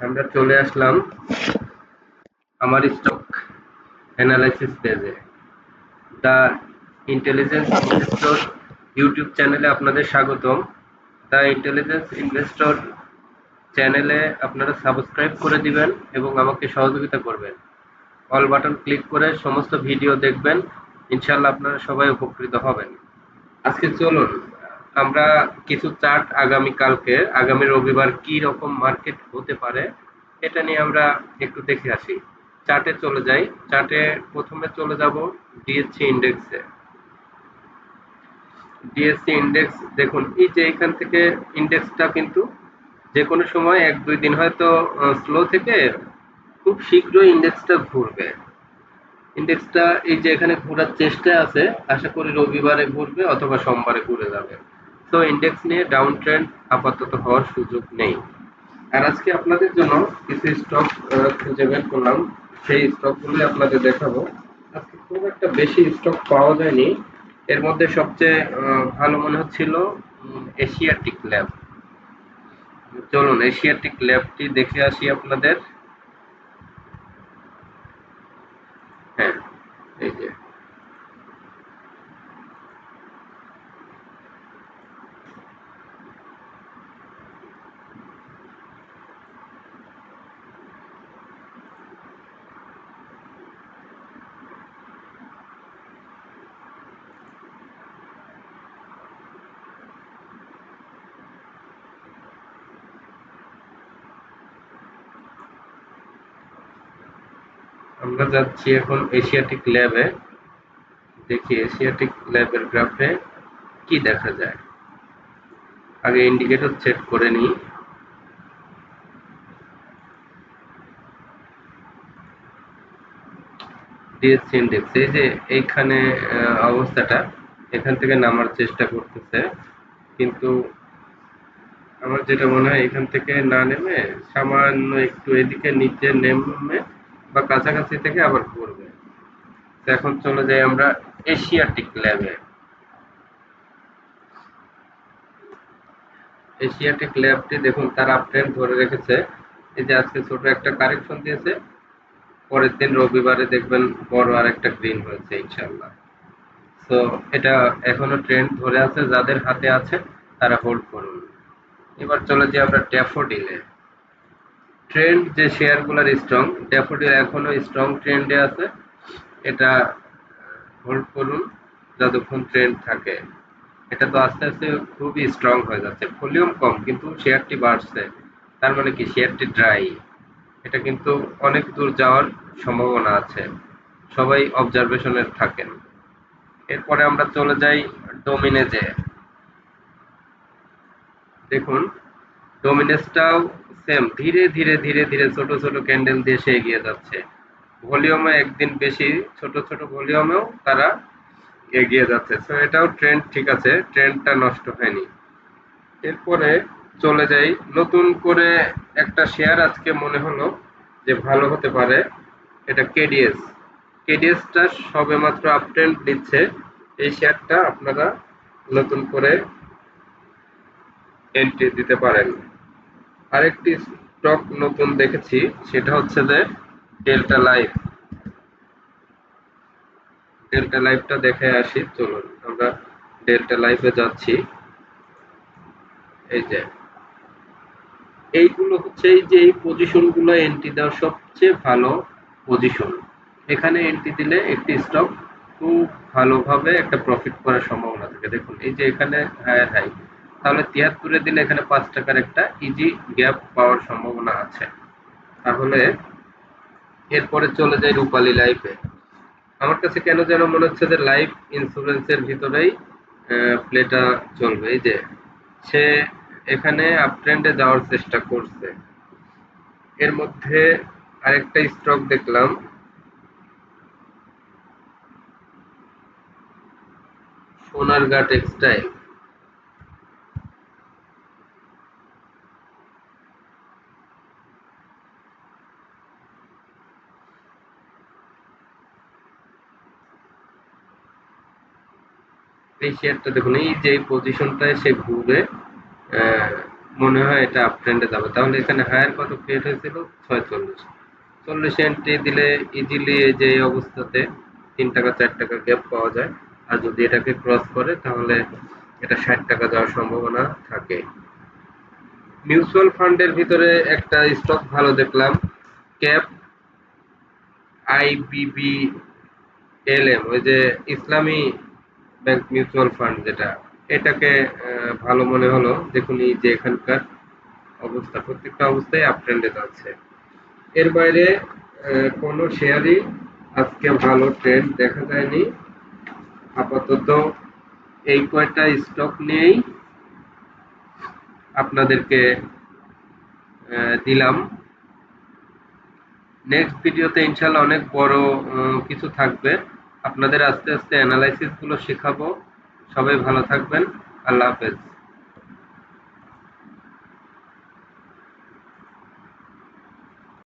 আমরা চলে আসলাম আমার স্টক অ্যানালাইসিস পেজে। দ্য ইন্টেলিজেন্স ইনভেস্টর ইউটিউব চ্যানেলে আপনাদের স্বাগতম। দ্য ইন্টেলিজেন্স ইনভেস্টর চ্যানেলে আপনারা সাবস্ক্রাইব করে দিবেন এবং আমাকে সহযোগিতা করবেন। অল বাটন ক্লিক করে সমস্ত ভিডিও দেখবেন। ইনশাআল্লাহ আপনারা সবাই উপকৃত হবেন। আজকে চলুন আমরা কিছু চার্ট আগামী রবিবার কি রকম মার্কেট হতে পারে এটা নিয়ে আমরা একটু দেখে আসি। চার্টে চলে যাই। চার্টে প্রথমে চলে যাব ডিএসসি ইন্ডেক্সে। ডিএসসি ইন্ডেক্স দেখুন, এই যে এখান থেকে ইন্ডেক্সটা কিন্তু যে কোনো সময় এক দুই দিন হয়তো স্লো থেকে খুব শীঘ্রই ইন্ডেক্সটা ঘুরবে। ইন্ডেক্সটা এই যে এখানে ঘোরার চেষ্টা আছে, আশা করি রবিবারে ঘুরবে অথবা সোমবারে ঘুরে যাবে। তো ইন্ডেক্স নিয়ে ডাউন ট্রেন্ড আপাতত হওয়ার সুযোগ নেই। আর আজকে আপনাদের জন্য কিছু স্টক খুঁজে বের করলাম, সেই স্টকগুলো আপনাদের দেখাবো। আজকে খুব একটা বেশি স্টক পাওয়া যায়নি। এর মধ্যে সবচেয়ে ভালো মনে হচ্ছিল এশিয়াটিক ল্যাব। চলুন এশিয়াটিক ল্যাবটি দেখে আসি আপনাদের। হ্যাঁ, এই যে আমরা যাচ্ছি এখন এশিয়াটিক ল্যাবে। দেখি এশিয়াটিক ল্যাবের গ্রাফে কি দেখা যায়। আগে ইন্ডিকেটর সেট করে নিই। ডিএসসি ইন্ডেক্স এই যে এইখানে অবস্থাটা, এখান থেকে নামার চেষ্টা করতেছে, কিন্তু আমার যেটা মনে হয় এখান থেকে না নেমে সামান্য একটু এদিকে নিচে নেমে বা কাছাকাছি থেকে আবার ঘুরবে। তো এখন চলে যাই আমরা এশিয়াটিক ল্যাবে। এশিয়াটিক ল্যাবটি দেখুন তার আপট্রেন্ড ধরে রেখেছে। এই যে আজকে ছোট একটা কারেকশন দিয়েছে, পরের দিন রবিবারে দেখবেন বড় আরেকটা গ্রিন হয়েছে ইনশাআল্লাহ। তো এটা এখনো ট্রেন্ড ধরে আছে, যাদের হাতে আছে তারা হোল্ড করুন। এবার চলে যাই আমরা ড্যাফোডিলে। ট্রেন্ড যে শেয়ারগুলোর স্ট্রং, ড্যাফোডিল এখনো স্ট্রং ট্রেন্ডে আছে। এটা হোল্ড করুন যতক্ষণ ট্রেন্ড থাকে। এটা তো আস্তে আস্তে খুবই স্ট্রং হয়ে যাচ্ছে, ভলিউম কম কিন্তু শেয়ারটি বাড়ছে। তার মানে কি শেয়ারটি ড্রাই, এটা কিন্তু অনেক দূর যাওয়ার সম্ভাবনা আছে। সবাই অবজারভেশনে থাকেন। এরপরে আমরা চলে যাই ডোমিনেজে। দেখুন ডোমিনেজটাও সেম, ধীরে ধীরে ধীরে ধীরে ছোট ছোট ক্যান্ডেল দিয়ে সে এগিয়ে যাচ্ছে। ভলিউমে একদিন বেশি, ছোট ছোট ভলিউমেও তারা এগিয়ে যাচ্ছে। তো এটাও ট্রেন্ড ঠিক আছে, ট্রেন্ডটা নষ্ট হয়নি। এরপরে চলে যাই নতুন করে একটা শেয়ার আজকে মনে হলো যে ভালো হতে পারে, এটা কেডিএস। কেডিএসটা সবেমাত্র আপট্রেন্ড নিচ্ছে। এই শেয়ারটা আপনারা নতুন করে এন্ট্রি দিতে পারেন। আরেকটি স্টক নতুন দেখেছি, সেটা হচ্ছে যে ডেল্টা লাইফ। ডেল্টা লাইফটা দেখে আসি চলুন। আমরা ডেল্টা লাইফে যাচ্ছি। এই যে এইগুলো হচ্ছে এই যে এই পজিশনগুলো এন্ট্রি দেওয়ার সবচেয়ে ভালো পজিশন। এখানে এন্ট্রি দিলে একটি স্টক খুব ভালোভাবে একটা প্রফিট করার সম্ভাবনা থাকে। দেখুন এই যে এখানে হায়ার হাই, তাহলে ৭৩-এ দিলে এখানে ৫ টাকার একটা ইজি গ্যাপ পাওয়ার সম্ভাবনা আছে। তাহলে এরপরে চলে যাই রূপালী লাইফে। আমার কাছে কেন যেন মনে হচ্ছে যে লাইফ ইন্স্যুরেন্সের ভিতরেই প্লেটা চলবে। এই যে সে এখানে আপট্রেন্ডে যাওয়ার চেষ্টা করছে। এর মধ্যে আরেকটা স্টক দেখলাম, সোনারগাঁ টেক্সটাইল। এই শেয়ারটা দেখুন এই যে পজিশনটায় সে ঘুরবে, মনে হয় এটা আপ ট্রেন্ডে যাবে। তাহলে এখানে হায়ার কত ক্রিয়েট হয়েছিল? 46। 40 এন্ট্রি দিলে ইজিলি এই যে এই অবস্থাতে 3 টাকা 4 টাকা গ্যাপ পাওয়া যায়। আর যদি এটাকে ক্রস করে তাহলে এটা 60 টাকা যাওয়ার সম্ভাবনা থাকে। মিউচুয়াল ফান্ডের ভিতরে একটা স্টক ভালো দেখলাম, ক্যাপ আইবিবিএলএম, ওই যে ইসলামী ব্যাংক মিউচুয়াল ফান্ড যেটা, এটাকে ভালো মনে হলো। দেখুন এই যে এখানকার অবস্থা, প্রত্যেকটা অবস্থায় আপ ট্রেন্ডে যাচ্ছে। এর বাইরে কোনো শেয়ারই আজকে ভালো ট্রেন্ড দেখা যায়নি। আপাতত এই কয়টা স্টক নিয়েই আপনাদেরকে দিলাম। নেক্সট ভিডিওতে ইনশাল্লাহ অনেক বড় কিছু থাকবে, আপনাদের আস্তে আস্তে অ্যানালাইসিস গুলো শেখাবো। সবাই ভালো থাকবেন। আল্লাহ হাফেজ।